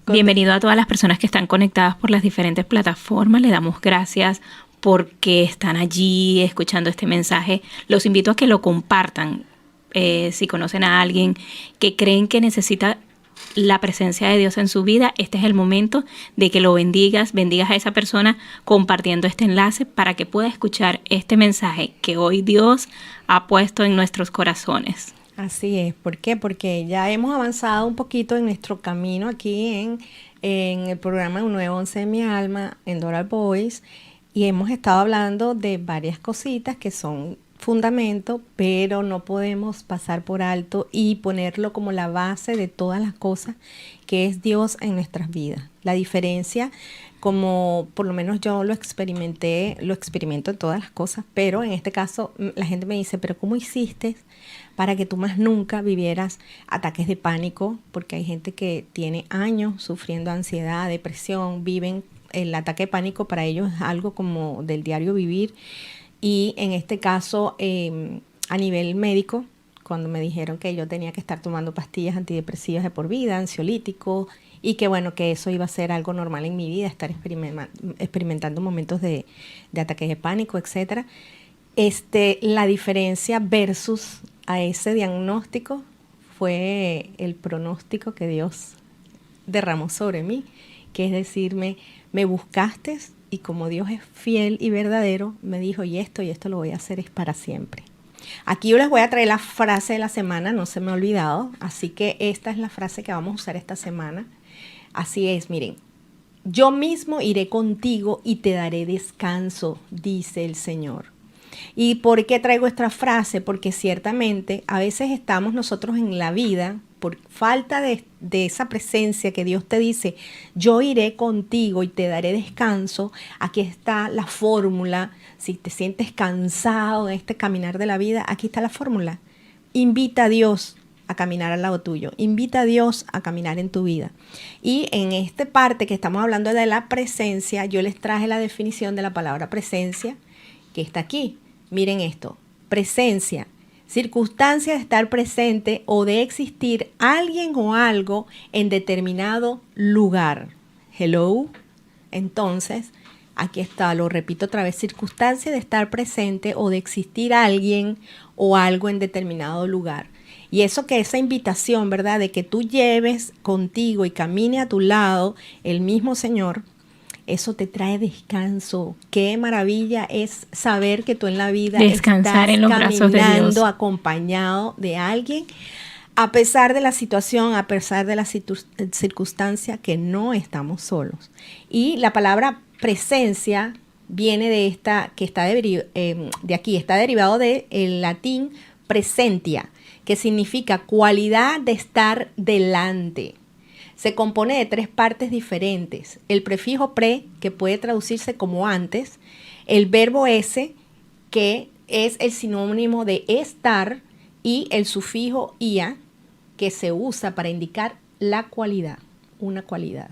Bienvenido a todas las personas que están conectadas por las diferentes plataformas. Le damos gracias porque están allí escuchando este mensaje. Los invito a que lo compartan. Si conocen a alguien que creen que necesita la presencia de Dios en su vida, este es el momento de que lo bendigas a esa persona compartiendo este enlace para que pueda escuchar este mensaje que hoy Dios ha puesto en nuestros corazones. Así es. ¿Por qué? Porque ya hemos avanzado un poquito en nuestro camino aquí en el programa 911 de mi alma, en Doral Boys, y hemos estado hablando de varias cositas que son fundamento, pero no podemos pasar por alto y ponerlo como la base de todas las cosas que es Dios en nuestras vidas. La diferencia, como por lo menos yo lo experimento en todas las cosas, pero en este caso la gente me dice, pero ¿cómo hiciste para que tú más nunca vivieras ataques de pánico? Porque hay gente que tiene años sufriendo ansiedad, depresión, viven el ataque de pánico, para ellos es algo como del diario vivir. Y en este caso, a nivel médico, cuando me dijeron que yo tenía que estar tomando pastillas antidepresivas de por vida, ansiolíticos, y que bueno, que eso iba a ser algo normal en mi vida, estar experimentando momentos de ataques de pánico, etcétera. La diferencia versus a ese diagnóstico fue el pronóstico que Dios derramó sobre mí, que es decirme, me buscaste, y como Dios es fiel y verdadero, me dijo, y esto lo voy a hacer es para siempre. Aquí yo les voy a traer la frase de la semana, no se me ha olvidado, así que esta es la frase que vamos a usar esta semana. Así es, miren, yo mismo iré contigo y te daré descanso, dice el Señor. ¿Y por qué traigo esta frase? Porque ciertamente a veces estamos nosotros en la vida por falta de esa presencia que Dios te dice, yo iré contigo y te daré descanso. Aquí está la fórmula. Si te sientes cansado de este caminar de la vida, aquí está la fórmula. Invita a Dios a caminar al lado tuyo. Invita a Dios a caminar en tu vida. Y en esta parte que estamos hablando de la presencia, yo les traje la definición de la palabra presencia, que está aquí. Miren esto, presencia, circunstancia de estar presente o de existir alguien o algo en determinado lugar. Hello. Entonces, aquí está, lo repito otra vez, circunstancia de estar presente o de existir alguien o algo en determinado lugar. Y eso que esa invitación, ¿verdad? De que tú lleves contigo y camine a tu lado el mismo Señor, eso te trae descanso. Qué maravilla es saber que tú en la vida descansar en los brazos de Dios, caminando acompañado de alguien, a pesar de la situación, a pesar de la circunstancia, que no estamos solos. Y la palabra presencia viene de esta, que está de aquí, está derivado del latín presentia, que significa cualidad de estar delante. Se compone de 3 partes diferentes. El prefijo pre, que puede traducirse como antes. El verbo ese, que es el sinónimo de estar. Y el sufijo ia, que se usa para indicar la cualidad, una cualidad.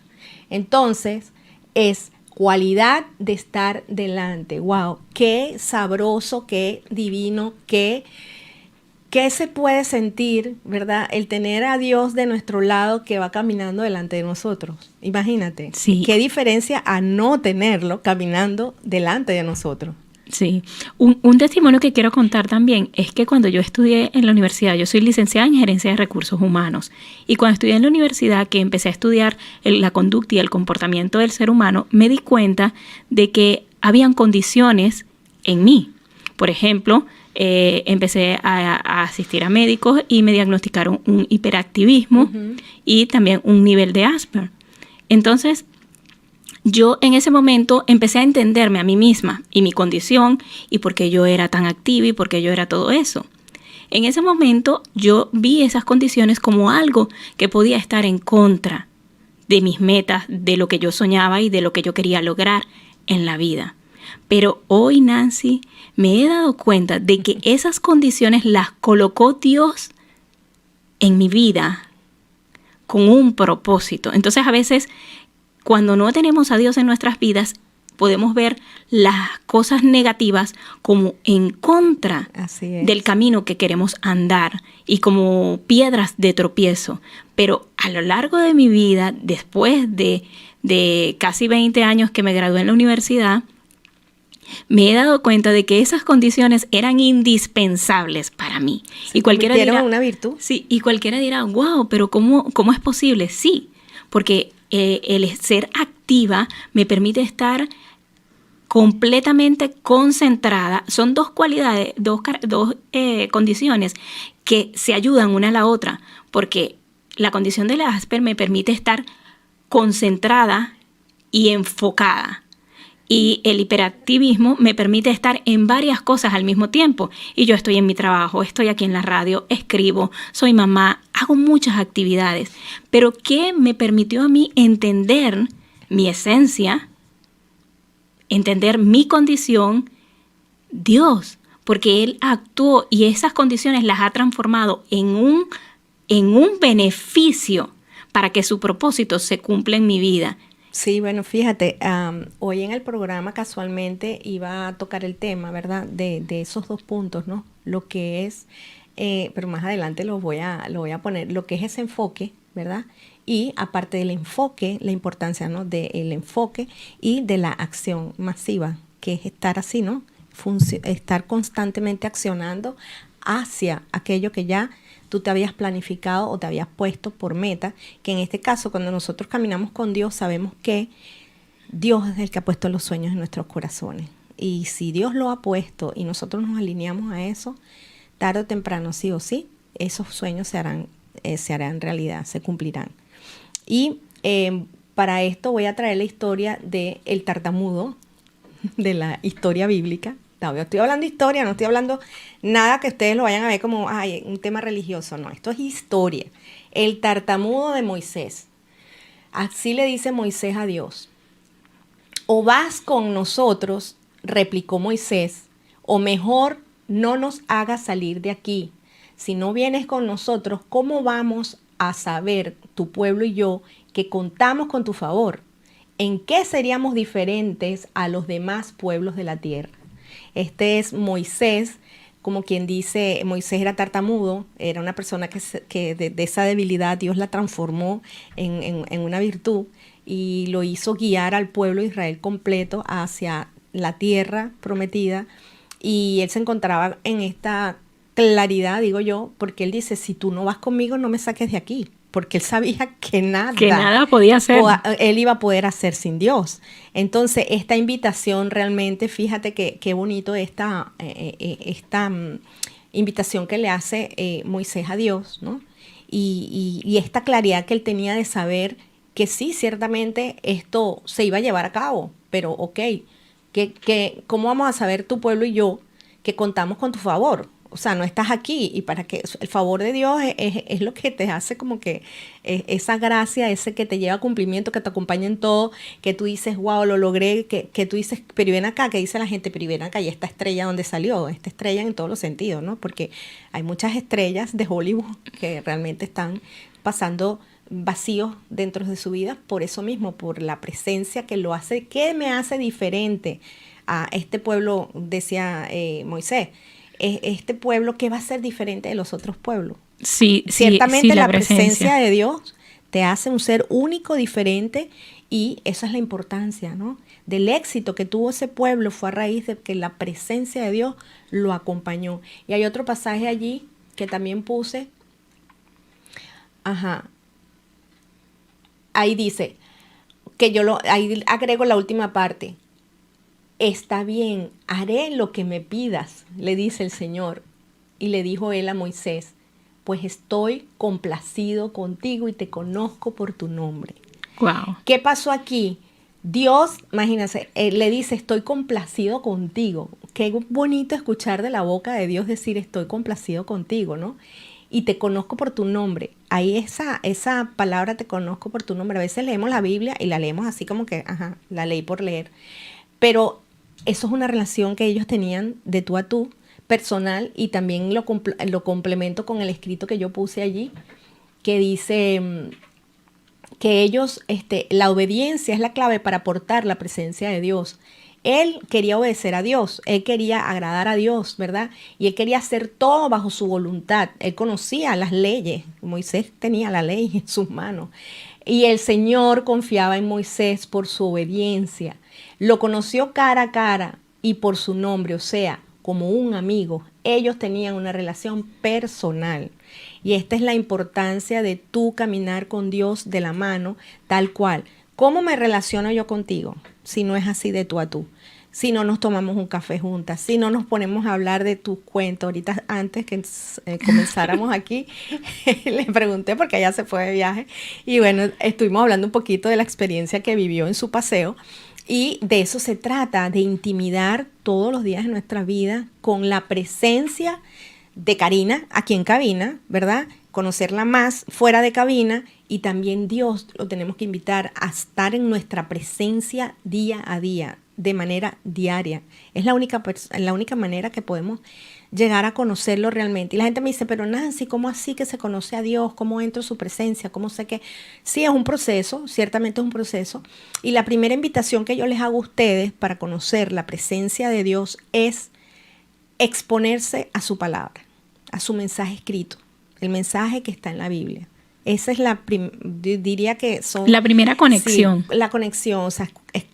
Entonces, es cualidad de estar delante. ¡Wow! ¡Qué sabroso, qué divino, ¿Qué se puede sentir, verdad? El tener a Dios de nuestro lado que va caminando delante de nosotros. Imagínate. Sí. Qué diferencia a no tenerlo caminando delante de nosotros. Sí. Un testimonio que quiero contar también es que cuando yo estudié en la universidad, yo soy licenciada en Gerencia de Recursos Humanos, y cuando estudié en la universidad, que empecé a estudiar la conducta y el comportamiento del ser humano, me di cuenta de que habían condiciones en mí. Por ejemplo, empecé a asistir a médicos y me diagnosticaron un hiperactivismo y también un nivel de Asperger. Entonces, yo en ese momento empecé a entenderme a mí misma y mi condición y por qué yo era tan activa y por qué yo era todo eso. En ese momento yo vi esas condiciones como algo que podía estar en contra de mis metas, de lo que yo soñaba y de lo que yo quería lograr en la vida. Pero hoy, Nancy, me he dado cuenta de que esas condiciones las colocó Dios en mi vida con un propósito. Entonces, a veces, cuando no tenemos a Dios en nuestras vidas, podemos ver las cosas negativas como en contra del camino que queremos andar y como piedras de tropiezo. Pero a lo largo de mi vida, después de casi 20 años que me gradué en la universidad, me he dado cuenta de que esas condiciones eran indispensables para mí. Y cualquiera dirá, una virtud. Sí, y cualquiera dirá, wow, pero ¿cómo es posible? Sí, porque el ser activa me permite estar completamente concentrada. Son dos cualidades, dos condiciones que se ayudan una a la otra, porque la condición del Asper me permite estar concentrada y enfocada. Y el hiperactivismo me permite estar en varias cosas al mismo tiempo. Y yo estoy en mi trabajo, estoy aquí en la radio, escribo, soy mamá, hago muchas actividades. Pero ¿qué me permitió a mí entender mi esencia, entender mi condición? Dios, porque Él actuó y esas condiciones las ha transformado en un beneficio para que su propósito se cumpla en mi vida. Sí, bueno, fíjate, hoy en el programa casualmente iba a tocar el tema, ¿verdad? De esos dos puntos, ¿no? Lo que es, pero más adelante lo voy a poner, lo que es ese enfoque, ¿verdad? Y aparte del enfoque, la importancia, ¿no? Del enfoque y de la acción masiva, que es estar así, ¿no? Estar constantemente accionando hacia aquello que ya tú te habías planificado o te habías puesto por meta, que en este caso, cuando nosotros caminamos con Dios, sabemos que Dios es el que ha puesto los sueños en nuestros corazones. Y si Dios lo ha puesto y nosotros nos alineamos a eso, tarde o temprano, sí o sí, esos sueños se harán realidad, se cumplirán. Y para esto voy a traer la historia del tartamudo, de la historia bíblica. No, yo estoy hablando de historia, no estoy hablando nada que ustedes lo vayan a ver como un tema religioso. No, esto es historia. El tartamudo de Moisés. Así le dice Moisés a Dios. O vas con nosotros, replicó Moisés, o mejor no nos hagas salir de aquí. Si no vienes con nosotros, ¿cómo vamos a saber, tu pueblo y yo, que contamos con tu favor? ¿En qué seríamos diferentes a los demás pueblos de la tierra? Este es Moisés, como quien dice, Moisés era tartamudo, era una persona que de esa debilidad Dios la transformó en una virtud y lo hizo guiar al pueblo de Israel completo hacia la tierra prometida. Y él se encontraba en esta claridad, digo yo, porque él dice, si tú no vas conmigo, no me saques de aquí. Porque él sabía que nada podía hacer. Él iba a poder hacer sin Dios. Entonces, esta invitación realmente, fíjate qué bonito esta invitación que le hace Moisés a Dios, ¿no? Y esta claridad que él tenía de saber que sí, ciertamente esto se iba a llevar a cabo, pero ok, ¿cómo vamos a saber tu pueblo y yo que contamos con tu favor? O sea, no estás aquí y para que el favor de Dios es lo que te hace como que esa gracia, ese que te lleva a cumplimiento, que te acompaña en todo, que tú dices, wow, lo logré, que tú dices, pero ven acá, que dice la gente, pero ven acá, y esta estrella, ¿dónde salió? Esta estrella en todos los sentidos, ¿no? Porque hay muchas estrellas de Hollywood que realmente están pasando vacíos dentro de su vida por eso mismo, por la presencia que lo hace, ¿qué me hace diferente a este pueblo? Decía Moisés. Este pueblo que va a ser diferente de los otros pueblos. Sí, ciertamente sí, la presencia de Dios te hace un ser único, diferente, y esa es la importancia, ¿no? Del éxito que tuvo ese pueblo fue a raíz de que la presencia de Dios lo acompañó. Y hay otro pasaje allí que también puse. Ahí dice que ahí agrego la última parte. Está bien, haré lo que me pidas, le dice el Señor. Y le dijo él a Moisés, pues estoy complacido contigo y te conozco por tu nombre. Wow. ¿Qué pasó aquí? Dios, imagínense, le dice, estoy complacido contigo. Qué bonito escuchar de la boca de Dios decir, estoy complacido contigo, ¿no? Y te conozco por tu nombre. Ahí esa palabra, te conozco por tu nombre. A veces leemos la Biblia y la leemos así como que, la leí por leer. Pero eso es una relación que ellos tenían de tú a tú, personal, y también lo complemento con el escrito que yo puse allí, que dice, que ellos, la obediencia es la clave para aportar la presencia de Dios. Él quería obedecer a Dios, él quería agradar a Dios, ¿verdad? Y él quería hacer todo bajo su voluntad. Él conocía las leyes, Moisés tenía la ley en sus manos. Y el Señor confiaba en Moisés por su obediencia. Lo conoció cara a cara y por su nombre, o sea, como un amigo. Ellos tenían una relación personal. Y esta es la importancia de tú caminar con Dios de la mano, tal cual. ¿Cómo me relaciono yo contigo si no es así de tú a tú? Si no nos tomamos un café juntas, si no nos ponemos a hablar de tus cuentos. Ahorita, antes que comenzáramos aquí, le pregunté porque ella se fue de viaje. Y bueno, estuvimos hablando un poquito de la experiencia que vivió en su paseo. Y de eso se trata, de intimidar todos los días de nuestra vida con la presencia de Karina aquí en cabina, ¿verdad? Conocerla más fuera de cabina, y también Dios lo tenemos que invitar a estar en nuestra presencia día a día, de manera diaria. Es la única manera que podemos llegar a conocerlo realmente. Y la gente me dice, pero Nancy, ¿cómo así que se conoce a Dios? ¿Cómo entro en su presencia? ¿Cómo sé que...? Sí, es un proceso, ciertamente es un proceso. Y la primera invitación que yo les hago a ustedes para conocer la presencia de Dios es exponerse a su palabra, a su mensaje escrito, el mensaje que está en la Biblia. Esa es diría que son... La primera conexión. Sí, la conexión, o sea, es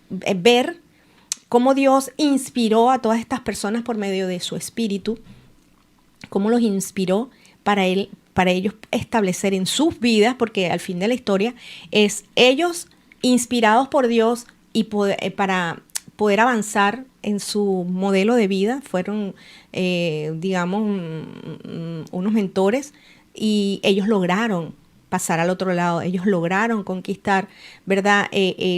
ver cómo Dios inspiró a todas estas personas por medio de su espíritu, cómo los inspiró para ellos establecer en sus vidas, porque al fin de la historia es ellos inspirados por Dios y para poder avanzar en su modelo de vida. Fueron, digamos, unos mentores, y ellos lograron pasar al otro lado. Ellos lograron conquistar, ¿verdad?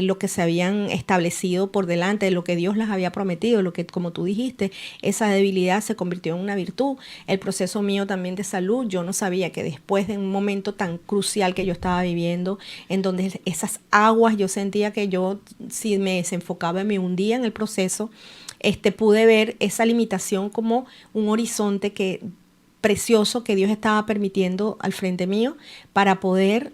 Lo que se habían establecido por delante, de lo que Dios les había prometido, lo que, como tú dijiste, esa debilidad se convirtió en una virtud. El proceso mío también de salud, yo no sabía que después de un momento tan crucial que yo estaba viviendo, en donde esas aguas, yo sentía que yo, si me desenfocaba, me hundía en el proceso, pude ver esa limitación como un horizonte precioso que Dios estaba permitiendo al frente mío para poder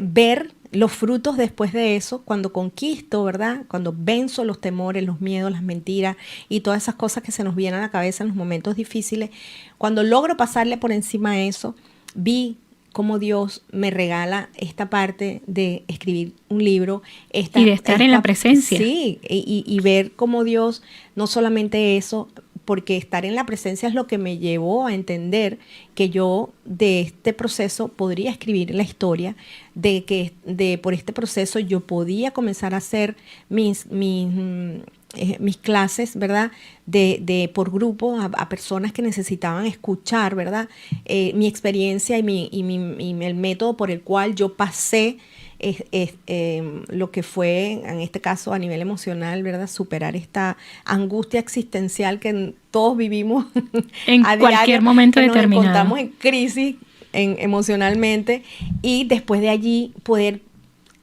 ver los frutos después de eso, cuando conquisto, ¿verdad? Cuando venzo los temores, los miedos, las mentiras y todas esas cosas que se nos vienen a la cabeza en los momentos difíciles. Cuando logro pasarle por encima de eso, vi cómo Dios me regala esta parte de escribir un libro. Y de estar en la presencia. Sí, y ver cómo Dios, no solamente eso, porque estar en la presencia es lo que me llevó a entender que yo de este proceso podría escribir la historia, por este proceso yo podía comenzar a hacer mis clases, ¿verdad? Por grupo a personas que necesitaban escuchar, ¿verdad? Mi experiencia y el método por el cual yo pasé lo que fue, en este caso a nivel emocional, ¿verdad? Superar esta angustia existencial que todos vivimos en a cualquier diario, momento que nos determinado. encontramos en crisis emocionalmente, y después de allí poder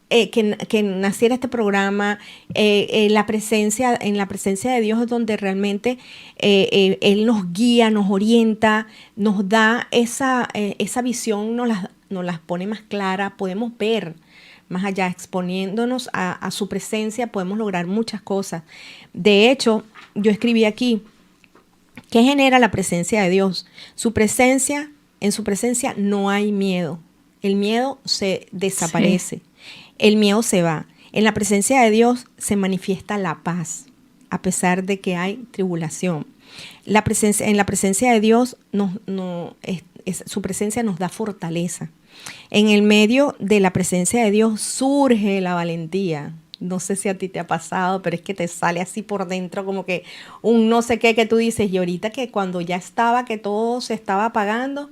que naciera este programa, en la presencia de Dios es donde realmente Él nos guía, nos orienta, nos da esa visión, nos las pone más clara, podemos ver más allá, exponiéndonos a su presencia, podemos lograr muchas cosas. De hecho, yo escribí aquí, ¿qué genera la presencia de Dios? En su presencia no hay miedo. El miedo se desaparece. Sí. El miedo se va. En la presencia de Dios se manifiesta la paz, a pesar de que hay tribulación. En la presencia de Dios, su presencia nos da fortaleza. En el medio de la presencia de Dios surge la valentía. No sé si a ti te ha pasado, pero es que te sale así por dentro como que un no sé qué que tú dices. Y ahorita que cuando ya estaba, que todo se estaba apagando,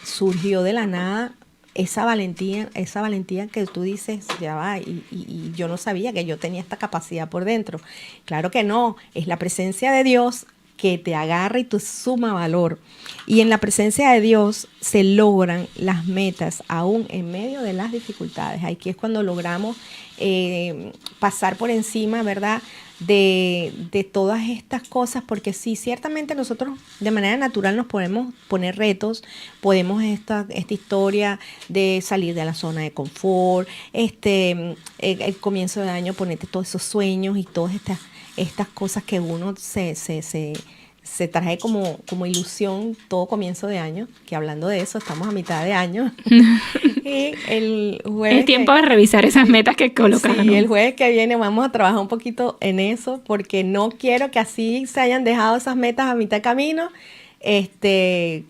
surgió de la nada esa valentía que tú dices, ya va, y yo no sabía que yo tenía esta capacidad por dentro. Claro que no, es la presencia de Dios que te agarra y te suma valor. Y en la presencia de Dios se logran las metas aún en medio de las dificultades. Aquí es cuando logramos pasar por encima, ¿verdad?, de todas estas cosas, porque sí, ciertamente nosotros de manera natural nos podemos poner retos, podemos esta historia de salir de la zona de confort, el comienzo de año ponerte todos esos sueños y todas estas cosas que uno se trae como ilusión todo comienzo de año, que hablando de eso, estamos a mitad de año. Y el jueves es tiempo de revisar esas metas que colocaron. Sí, el jueves que viene vamos a trabajar un poquito en eso, porque no quiero que así se hayan dejado esas metas a mitad de camino, se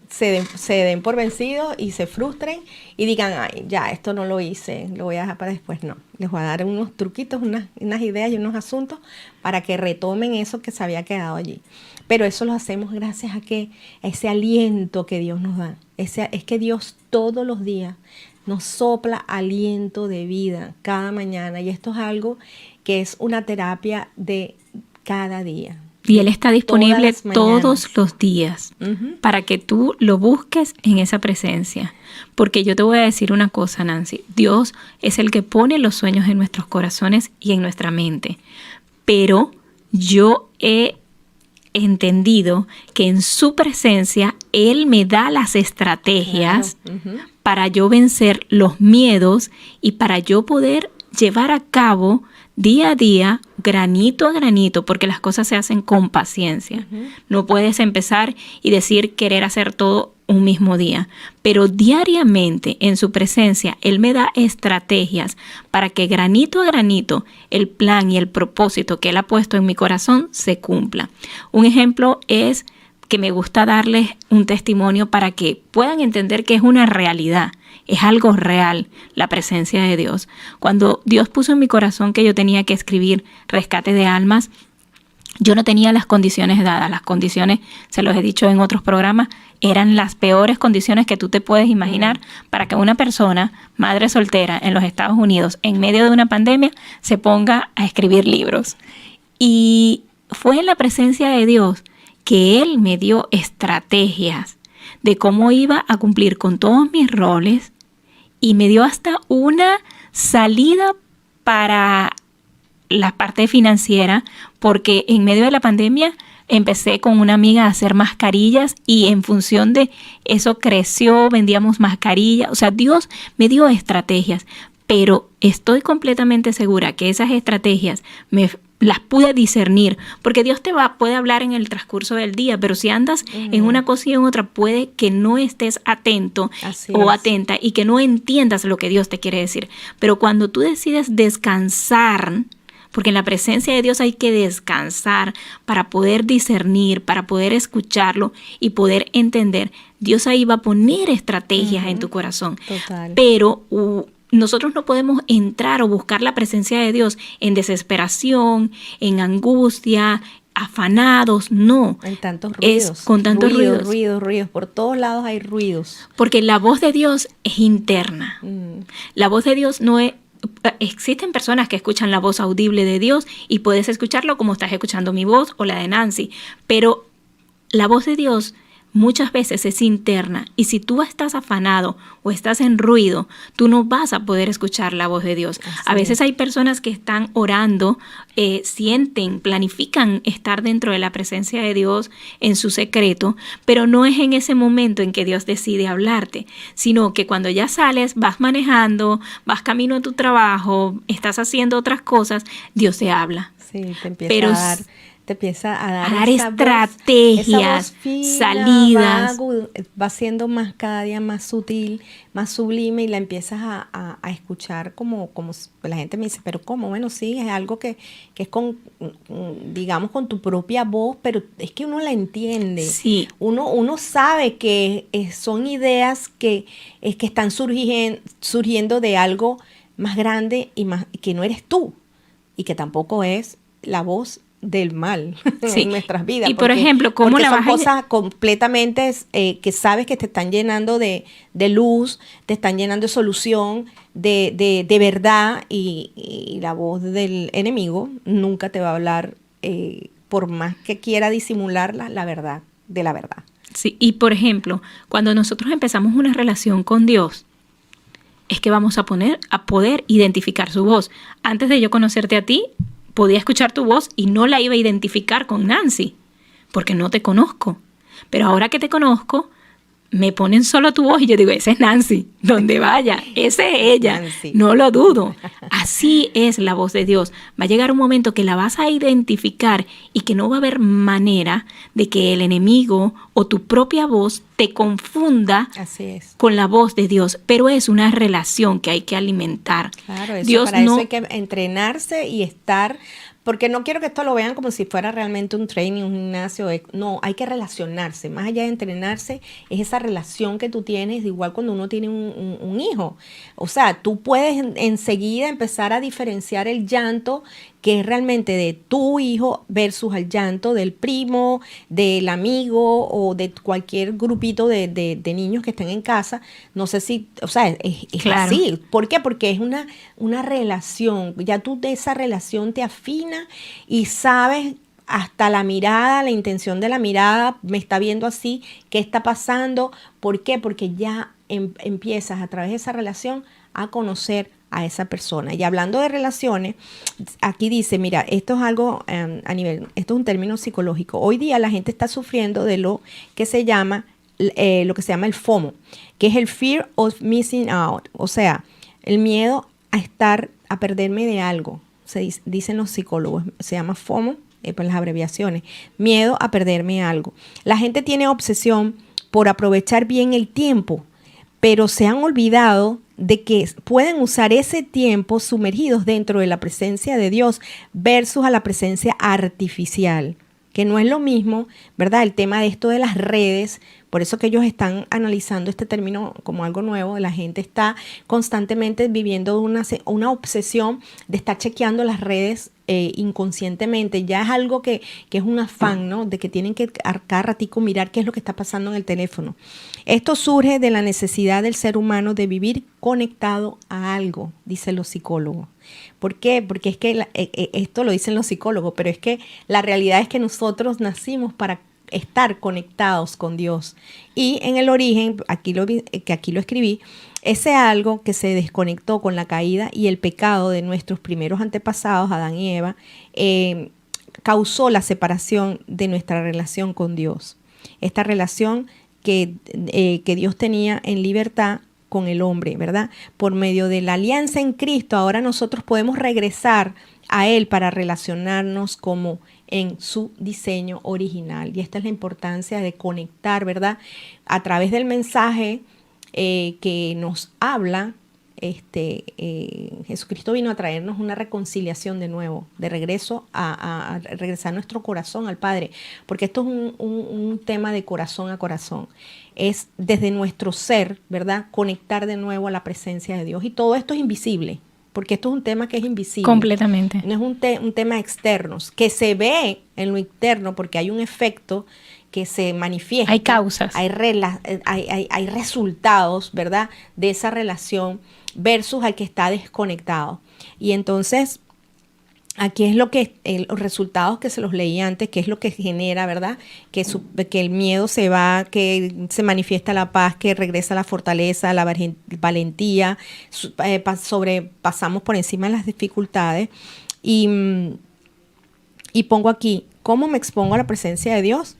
den por vencidos y se frustren y digan, ay, ya, esto no lo hice, lo voy a dejar para después. No, les voy a dar unos truquitos, unas ideas y unos asuntos para que retomen eso que se había quedado allí. Pero eso lo hacemos gracias a ese aliento que Dios nos da. Es que Dios todos los días nos sopla aliento de vida cada mañana. Y esto es algo que es una terapia de cada día. Y Él está disponible todos los días para que tú lo busques en esa presencia. Porque yo te voy a decir una cosa, Nancy. Dios es el que pone los sueños en nuestros corazones y en nuestra mente. Pero yo he entendido que en su presencia Él me da las estrategias para yo vencer los miedos y para yo poder llevar a cabo día a día, granito a granito, porque las cosas se hacen con paciencia. No puedes empezar y decir querer hacer todo un mismo día, pero diariamente en su presencia Él me da estrategias para que granito a granito el plan y el propósito que Él ha puesto en mi corazón se cumpla. Un ejemplo es que me gusta darles un testimonio para que puedan entender que es una realidad, es algo real, la presencia de Dios. Cuando Dios puso en mi corazón que yo tenía que escribir Rescate de Almas, yo no tenía las condiciones dadas. Las condiciones, se los he dicho en otros programas, eran las peores condiciones que tú te puedes imaginar para que una persona, madre soltera en los Estados Unidos, en medio de una pandemia, se ponga a escribir libros. Y fue en la presencia de Dios que Él me dio estrategias de cómo iba a cumplir con todos mis roles y me dio hasta una salida para la parte financiera, porque en medio de la pandemia empecé con una amiga a hacer mascarillas y en función de eso creció, vendíamos mascarillas. O sea, Dios me dio estrategias, pero estoy completamente segura que esas estrategias las pude discernir, porque Dios puede hablar en el transcurso del día, pero si andas en una cosa y en otra, puede que no estés atento atenta y que no entiendas lo que Dios te quiere decir. Pero cuando tú decides descansar, porque en la presencia de Dios hay que descansar para poder discernir, para poder escucharlo y poder entender, Dios ahí va a poner estrategias en tu corazón. Total. Pero nosotros no podemos entrar o buscar la presencia de Dios en desesperación, en angustia, afanados, no. En tantos ruidos. Es con tantos ruidos. Ruidos. Por todos lados hay ruidos. Porque la voz de Dios es interna. La voz de Dios no es... Existen personas que escuchan la voz audible de Dios y puedes escucharlo como estás escuchando mi voz o la de Nancy. Pero la voz de Dios muchas veces es interna y si tú estás afanado o estás en ruido, tú no vas a poder escuchar la voz de Dios. A veces hay personas que están orando, sienten, planifican estar dentro de la presencia de Dios en su secreto, pero no es en ese momento en que Dios decide hablarte, sino que cuando ya sales, vas manejando, vas camino a tu trabajo, estás haciendo otras cosas, Dios te habla. Sí, te empieza a dar estrategias, esa voz fina, salidas. Va siendo cada día más sutil, más sublime y la empiezas a escuchar como la gente me dice, pero ¿cómo? Bueno, sí, es algo que es digamos, con tu propia voz, pero es que uno la entiende. Sí. Uno sabe que son ideas que están surgiendo de algo más grande y que no eres tú y que tampoco es la voz del mal en nuestras vidas. Y por ejemplo, ¿cómo la vas a...? Son cosas completamente que sabes que te están llenando de luz, te están llenando de solución, de verdad y la voz del enemigo nunca te va a hablar por más que quiera disimular la verdad de la verdad. Sí, y por ejemplo, cuando nosotros empezamos una relación con Dios, es que vamos a poder identificar su voz. Antes de yo conocerte a ti, podía escuchar tu voz y no la iba a identificar con Nancy, porque no te conozco. Pero ahora que te conozco, me ponen solo tu voz y yo digo, esa es Nancy, donde vaya, esa es ella, Nancy. No lo dudo. Así es la voz de Dios. Va a llegar un momento que la vas a identificar y que no va a haber manera de que el enemigo o tu propia voz te confunda. Así es. Con la voz de Dios, pero es una relación que hay que alimentar. Claro, Dios para no, eso hay que entrenarse y estar, porque no quiero que esto lo vean como si fuera realmente un training, un gimnasio. No, hay que relacionarse. Más allá de entrenarse, es esa relación que tú tienes, igual cuando uno tiene un hijo. O sea, tú puedes enseguida empezar a diferenciar el llanto que es realmente de tu hijo versus el llanto del primo, del amigo o de cualquier grupito de niños que estén en casa. No sé si, o sea, es Claro. así. ¿Por qué? Porque es una relación. Ya tú de esa relación te afinas y sabes hasta la mirada, la intención de la mirada, me está viendo así, ¿qué está pasando? ¿Por qué? Porque ya empiezas a través de esa relación a conocer a esa persona. Y hablando de relaciones, aquí dice, mira, esto es algo esto es un término psicológico. Hoy día la gente está sufriendo de lo que se llama el FOMO, que es el Fear of Missing Out, o sea, el miedo a perderme de algo. Dicen los psicólogos, se llama FOMO, por las abreviaciones, miedo a perderme algo. La gente tiene obsesión por aprovechar bien el tiempo, pero se han olvidado de que pueden usar ese tiempo sumergidos dentro de la presencia de Dios versus a la presencia artificial, que no es lo mismo, ¿verdad? El tema de esto de las redes, por eso que ellos están analizando este término como algo nuevo. La gente está constantemente viviendo una obsesión de estar chequeando las redes inconscientemente. Ya es algo que es un afán, ¿no? De que tienen que cada ratico mirar qué es lo que está pasando en el teléfono. Esto surge de la necesidad del ser humano de vivir conectado a algo, dicen los psicólogos. ¿Por qué? Porque es que esto lo dicen los psicólogos, pero es que la realidad es que nosotros nacimos para estar conectados con Dios. Y en el origen, aquí lo escribí, ese algo que se desconectó con la caída y el pecado de nuestros primeros antepasados, Adán y Eva, causó la separación de nuestra relación con Dios. Esta relación que Dios tenía en libertad con el hombre, ¿verdad? Por medio de la alianza en Cristo, ahora nosotros podemos regresar a Él para relacionarnos como en su diseño original. Y esta es la importancia de conectar, ¿verdad? A través del mensaje que nos habla, Jesucristo vino a traernos una reconciliación de nuevo, de regreso a regresar nuestro corazón al Padre, porque esto es un tema de corazón a corazón. Es desde nuestro ser, ¿verdad? Conectar de nuevo a la presencia de Dios. Y todo esto es invisible, porque esto es un tema que es invisible. Completamente. No es un tema externo, que se ve en lo interno porque hay un efecto que se manifiesta. Hay causas. Hay resultados, ¿verdad? De esa relación versus al que está desconectado. Y entonces, aquí es los resultados que se los leí antes, que es lo que genera, ¿verdad? Que el miedo se va, que se manifiesta la paz, que regresa la fortaleza, la valentía, pasamos por encima de las dificultades. Y pongo aquí, ¿cómo me expongo a la presencia de Dios?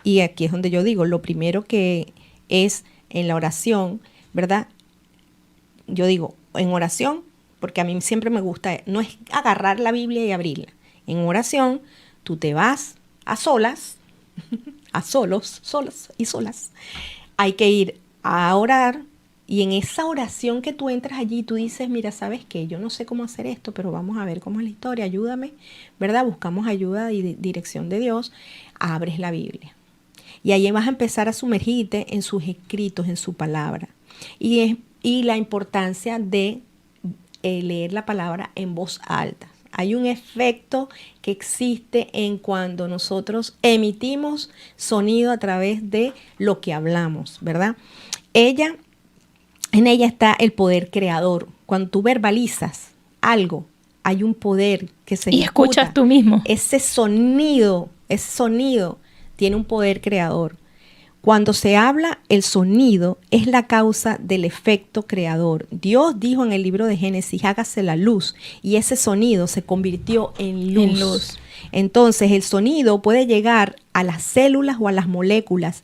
Y aquí es donde yo digo, lo primero que es en la oración, ¿verdad? Yo digo, en oración, porque a mí siempre me gusta, no es agarrar la Biblia y abrirla. En oración, tú te vas a solas, solos y solas. Hay que ir a orar y en esa oración que tú entras allí, tú dices, mira, ¿sabes qué? Yo no sé cómo hacer esto, pero vamos a ver cómo es la historia, ayúdame, ¿verdad? Buscamos ayuda y dirección de Dios, abres la Biblia. Y ahí vas a empezar a sumergirte en sus escritos, en su palabra. Y la importancia de leer la palabra en voz alta. Hay un efecto que existe en cuando nosotros emitimos sonido a través de lo que hablamos, ¿verdad? En ella está el poder creador. Cuando tú verbalizas algo, hay un poder que se Y ejecuta. escuchas tú mismo. Ese sonido tiene un poder creador. Cuando se habla, el sonido es la causa del efecto creador. Dios dijo en el libro de Génesis, hágase la luz, y ese sonido se convirtió en luz. Entonces, el sonido puede llegar a las células o a las moléculas,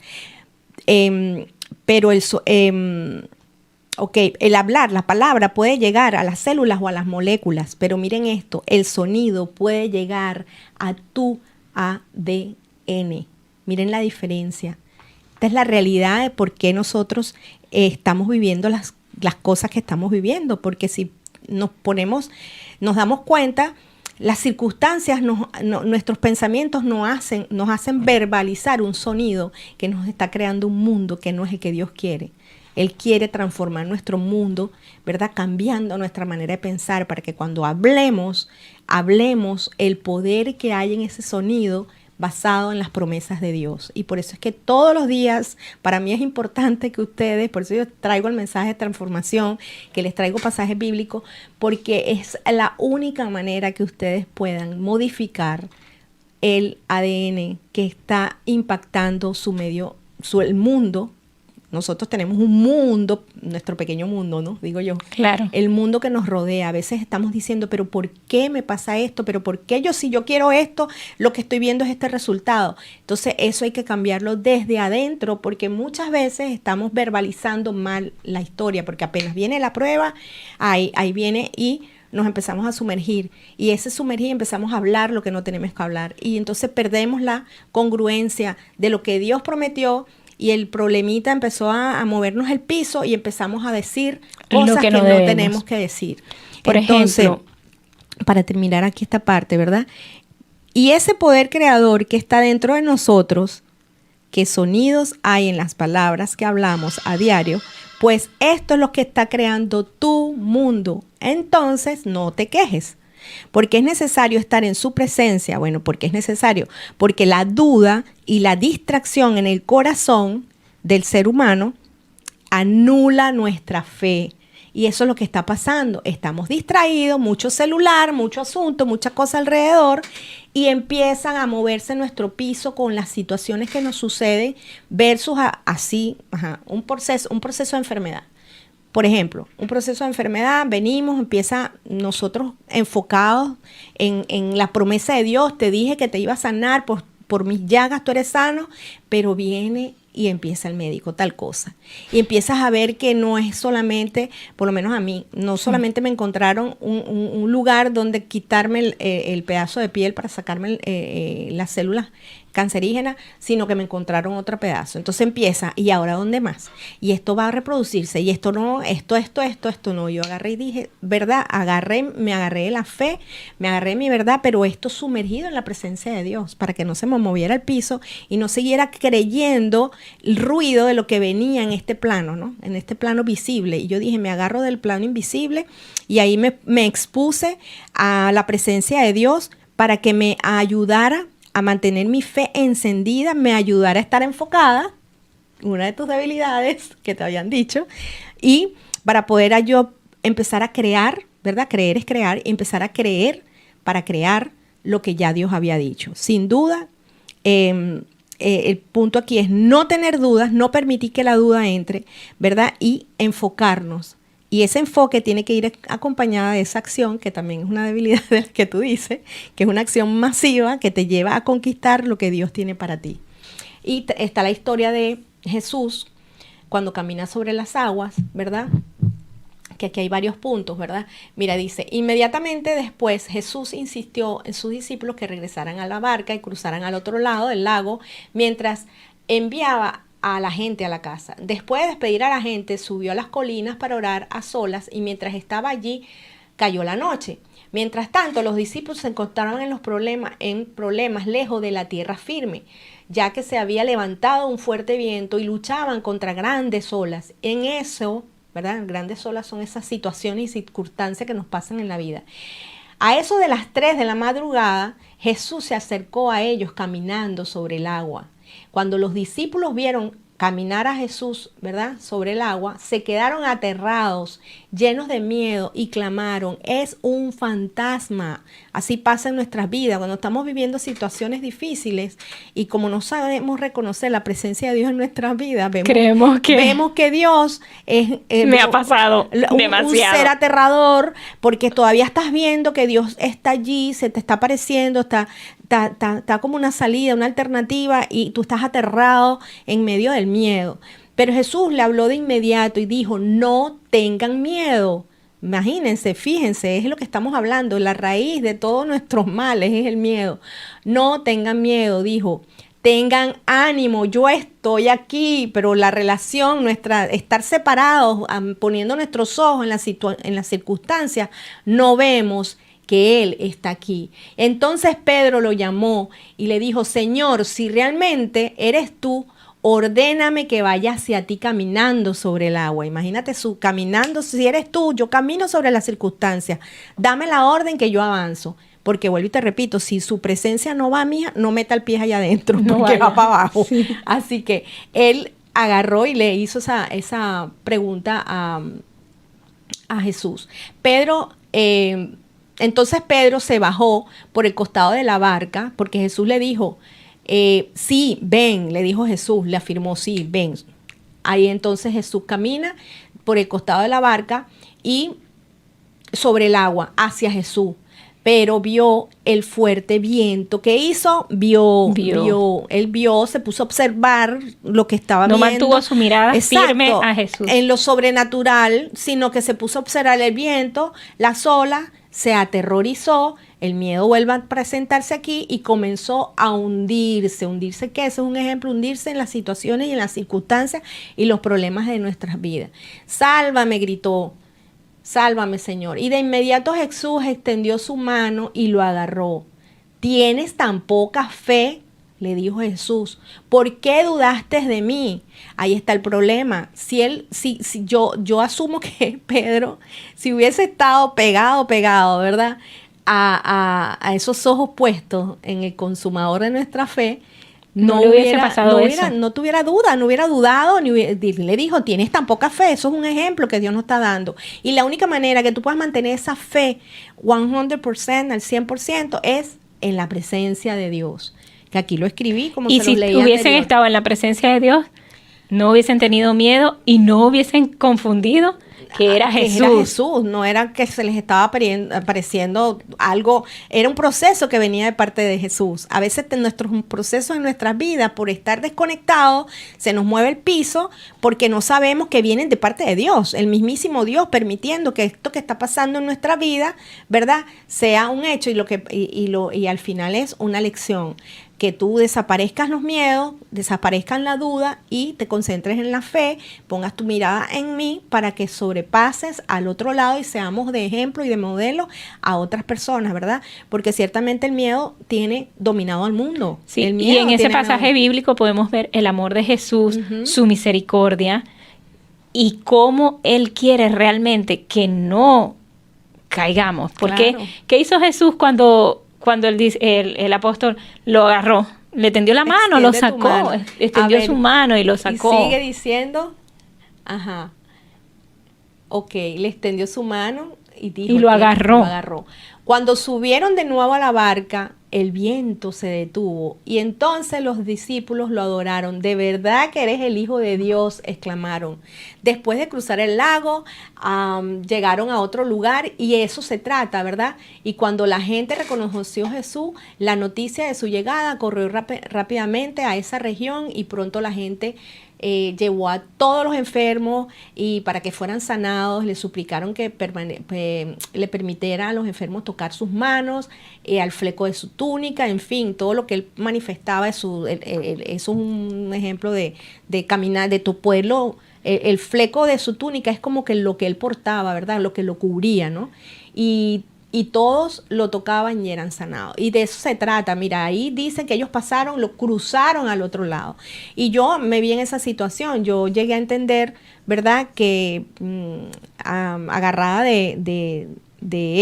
pero el hablar, la palabra puede llegar a las células o a las moléculas, pero miren esto, el sonido puede llegar a tu ADN. Miren la diferencia. Esta es la realidad de por qué nosotros estamos viviendo las cosas que estamos viviendo, porque si nos damos cuenta, las circunstancias, nuestros pensamientos nos hacen verbalizar un sonido que nos está creando un mundo que no es el que Dios quiere. Él quiere transformar nuestro mundo, ¿verdad? Cambiando nuestra manera de pensar para que cuando hablemos el poder que hay en ese sonido basado en las promesas de Dios. Y por eso es que todos los días, para mí es importante que ustedes, por eso yo traigo el mensaje de transformación, que les traigo pasajes bíblicos, porque es la única manera que ustedes puedan modificar el ADN que está impactando el mundo. Nosotros tenemos un mundo, nuestro pequeño mundo, ¿no? Digo yo. Claro. El mundo que nos rodea. A veces estamos diciendo, pero ¿por qué me pasa esto? ¿Pero por qué si yo quiero esto, lo que estoy viendo es este resultado? Entonces eso hay que cambiarlo desde adentro, porque muchas veces estamos verbalizando mal la historia, porque apenas viene la prueba, ahí viene y nos empezamos a sumergir. Y ese sumergir empezamos a hablar lo que no tenemos que hablar. Y entonces perdemos la congruencia de lo que Dios prometió. Y el problemita empezó a movernos el piso y empezamos a decir cosas que no tenemos que decir. Por ejemplo, para terminar aquí esta parte, ¿verdad? Y ese poder creador que está dentro de nosotros, ¿qué sonidos hay en las palabras que hablamos a diario? Pues esto es lo que está creando tu mundo. Entonces, no te quejes. ¿Por qué es necesario estar en su presencia? Bueno, ¿por qué es necesario? Porque la duda y la distracción en el corazón del ser humano anula nuestra fe. Y eso es lo que está pasando. Estamos distraídos, mucho celular, mucho asunto, mucha cosa alrededor, y empiezan a moverse nuestro piso con las situaciones que nos suceden versus un proceso de enfermedad. Por ejemplo, un proceso de enfermedad, empieza nosotros enfocados en la promesa de Dios. Te dije que te iba a sanar, por mis llagas tú eres sano, pero viene y empieza el médico, tal cosa. Y empiezas a ver que no es solamente, por lo menos a mí, no solamente me encontraron un lugar donde quitarme el pedazo de piel para sacarme las células cancerígenas, sino que me encontraron otro pedazo. Entonces empieza, ¿y ahora dónde más? Y esto va a reproducirse, y esto no, esto no. Yo agarré y dije, ¿verdad? Me agarré de la fe, me agarré de mi verdad, pero esto sumergido en la presencia de Dios, para que no se me moviera el piso y no siguiera creyendo el ruido de lo que venía en este plano, ¿no? En este plano visible. Y yo dije, me agarro del plano invisible, y ahí me expuse a la presencia de Dios para que me ayudara a mantener mi fe encendida, me ayudará a estar enfocada, una de tus debilidades que te habían dicho, y para poder yo empezar a crear, ¿verdad? Creer es crear, y empezar a creer para crear lo que ya Dios había dicho. Sin duda, el punto aquí es no tener dudas, no permitir que la duda entre, ¿verdad? Y enfocarnos. Y ese enfoque tiene que ir acompañada de esa acción, que también es una debilidad de la que tú dices, que es una acción masiva que te lleva a conquistar lo que Dios tiene para ti. Y está la historia de Jesús cuando camina sobre las aguas, ¿verdad? Que aquí hay varios puntos, ¿verdad? Mira, dice, inmediatamente después Jesús insistió en sus discípulos que regresaran a la barca y cruzaran al otro lado del lago, mientras enviaba a la gente a la casa. Después de despedir a la gente, subió a las colinas para orar a solas, y mientras estaba allí, cayó la noche. Mientras tanto, los discípulos se encontraban en problemas lejos de la tierra firme, ya que se había levantado un fuerte viento y luchaban contra grandes olas. En eso, ¿verdad? Grandes olas son esas situaciones y circunstancias que nos pasan en la vida. A eso de las 3 de la madrugada, Jesús se acercó a ellos caminando sobre el agua. Cuando los discípulos vieron caminar a Jesús, ¿verdad?, sobre el agua, se quedaron aterrados, llenos de miedo y clamaron, es un fantasma. Así pasa en nuestras vidas, cuando estamos viviendo situaciones difíciles y como no sabemos reconocer la presencia de Dios en nuestras vidas, vemos que Dios es me ha pasado demasiado. Un ser aterrador, porque todavía estás viendo que Dios está allí, se te está apareciendo, está como una salida, una alternativa, y tú estás aterrado en medio del miedo. Pero Jesús le habló de inmediato y dijo, no tengan miedo. Imagínense, fíjense, es lo que estamos hablando, la raíz de todos nuestros males es el miedo. No tengan miedo, dijo. Tengan ánimo, yo estoy aquí, pero la relación, nuestra, estar separados, poniendo nuestros ojos en las circunstancias, no vemos que Él está aquí. Entonces Pedro lo llamó y le dijo, Señor, si realmente eres tú, ordéname que vaya hacia ti caminando sobre el agua. Imagínate caminando, si eres tú, yo camino sobre las circunstancias. Dame la orden que yo avanzo. Porque vuelvo y te repito, si su presencia no va a mí, no meta el pie allá adentro, porque va para abajo. Sí. Así que él agarró y le hizo esa pregunta a Jesús. Entonces Pedro se bajó por el costado de la barca, porque Jesús le dijo, sí, ven, le dijo Jesús, le afirmó, sí, ven. Ahí entonces Jesús camina por el costado de la barca y sobre el agua hacia Jesús. Pero vio el fuerte viento. ¿Qué hizo? Vio. Él vio, se puso a observar lo que estaba viendo. No mantuvo su mirada firme a Jesús. En lo sobrenatural, sino que se puso a observar el viento, las olas, se aterrorizó, el miedo vuelve a presentarse aquí y comenzó a hundirse. ¿Hundirse qué? Eso es un ejemplo, hundirse en las situaciones y en las circunstancias y los problemas de nuestras vidas. Sálvame, gritó. Sálvame, Señor. Y de inmediato Jesús extendió su mano y lo agarró. ¿Tienes tan poca fe?, le dijo Jesús. ¿Por qué dudaste de mí? Ahí está el problema. Si yo asumo que Pedro, si hubiese estado pegado, ¿verdad?, a esos ojos puestos en el consumador de nuestra fe, no tuviera duda, no hubiera dudado, le dijo, tienes tan poca fe. Eso es un ejemplo que Dios nos está dando. Y la única manera que tú puedas mantener esa fe 100%, al 100%, es en la presencia de Dios. Que aquí lo escribí como se lo leí. Y si hubiesen estado en la presencia de Dios, no hubiesen tenido miedo y no hubiesen confundido que era Jesús. Era Jesús, no era que se les estaba apareciendo algo, era un proceso que venía de parte de Jesús. A veces nuestros procesos en nuestras vidas, por estar desconectados, se nos mueve el piso porque no sabemos que vienen de parte de Dios, el mismísimo Dios permitiendo que esto que está pasando en nuestra vida, ¿verdad?, sea un hecho y al final es una lección. Que tú desaparezcas los miedos, desaparezcan la duda y te concentres en la fe, pongas tu mirada en mí para que sobrepases al otro lado y seamos de ejemplo y de modelo a otras personas, ¿verdad? Porque ciertamente el miedo tiene dominado al mundo. Sí, y en ese pasaje bíblico podemos ver el amor de Jesús, su misericordia y cómo Él quiere realmente que no caigamos. Porque, claro. ¿Qué hizo Jesús cuando el apóstol lo agarró? Le tendió la mano, lo sacó, extendió su mano y lo sacó. Y sigue diciendo, le extendió su mano y dijo, y lo agarró. Cuando subieron de nuevo a la barca, el viento se detuvo y entonces los discípulos lo adoraron. ¿De verdad que eres el Hijo de Dios?, exclamaron. Después de cruzar el lago, llegaron a otro lugar y eso se trata, ¿verdad? Y cuando la gente reconoció a Jesús, la noticia de su llegada corrió rápidamente a esa región y pronto la gente llevó a todos los enfermos y para que fueran sanados, le suplicaron que le permitiera a los enfermos tocar sus manos, al fleco de su túnica, en fin, todo lo que él manifestaba. Eso es un ejemplo de caminar, de tu pueblo. El fleco de su túnica es como que lo que él portaba, ¿verdad?, lo que lo cubría, ¿no? Y todos lo tocaban y eran sanados. Y de eso se trata. Mira, ahí dicen que ellos lo cruzaron al otro lado. Y yo me vi en esa situación. Yo llegué a entender, ¿verdad?, que agarrada de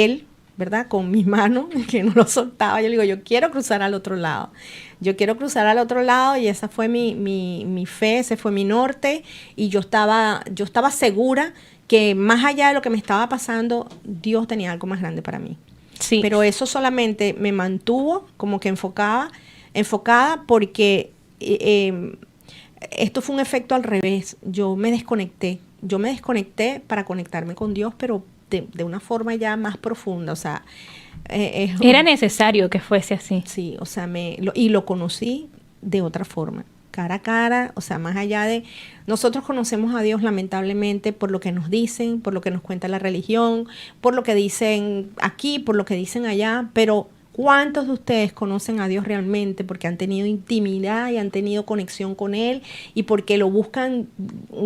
él, ¿verdad? Con mis manos, que no lo soltaba. Yo le digo, yo quiero cruzar al otro lado. Yo quiero cruzar al otro lado, y esa fue mi fe, ese fue mi norte. Y yo estaba segura que más allá de lo que me estaba pasando, Dios tenía algo más grande para mí. Sí. Pero eso solamente me mantuvo como que enfocada porque esto fue un efecto al revés. Yo me desconecté para conectarme con Dios, pero de una forma ya más profunda. O sea, era necesario que fuese así. Sí, o sea, y lo conocí de otra forma, cara a cara. O sea, más allá de... Nosotros conocemos a Dios lamentablemente por lo que nos dicen, por lo que nos cuenta la religión, por lo que dicen aquí, por lo que dicen allá, pero ¿cuántos de ustedes conocen a Dios realmente porque han tenido intimidad y han tenido conexión con Él, y porque lo buscan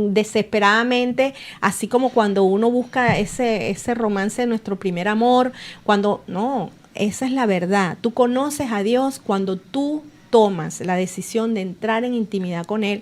desesperadamente, así como cuando uno busca ese romance de nuestro primer amor? Cuando no, esa es la verdad. Tú conoces a Dios cuando tú tomas la decisión de entrar en intimidad con Él,